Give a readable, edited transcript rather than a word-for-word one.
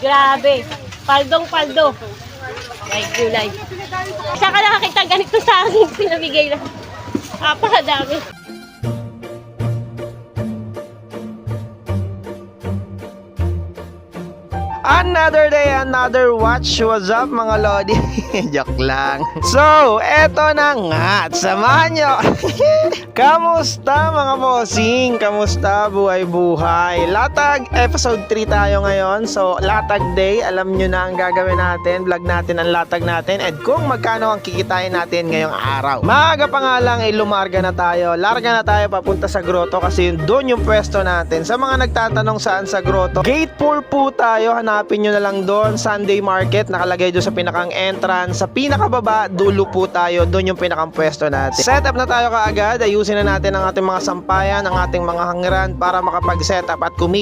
Grabe. Paldong-paldo. Ay, gulay. Saan ka nakakita ganito sa akin? Pinamigay na. Apakadami. Another day, another watch. What's up mga lodi? Joke lang. So, eto na nga. At samahan nyo. Kamusta mga bossing? Kamusta buhay-buhay? Latag episode 3 tayo ngayon. So, latag day. Alam nyo na ang gagawin natin. Vlog natin ang latag natin. And kung magkano ang kikitain natin ngayong araw. Maaga pa nga lang, lumarga na tayo. Larga na tayo papunta sa grotto kasi doon yung pwesto natin. Sa mga nagtatanong saan sa grotto, gate 4 po tayo. Hanapin nyo na lang doon. Sunday market. Nakalagay doon sa pinakang entrance. Sa pinakababa, dulo po tayo. Doon yung pinakang pwesto natin. Set up na tayo kaagad. Ayusin na natin ang ating mga sampayan, ang ating mga hangiran para makapag-set up at kumita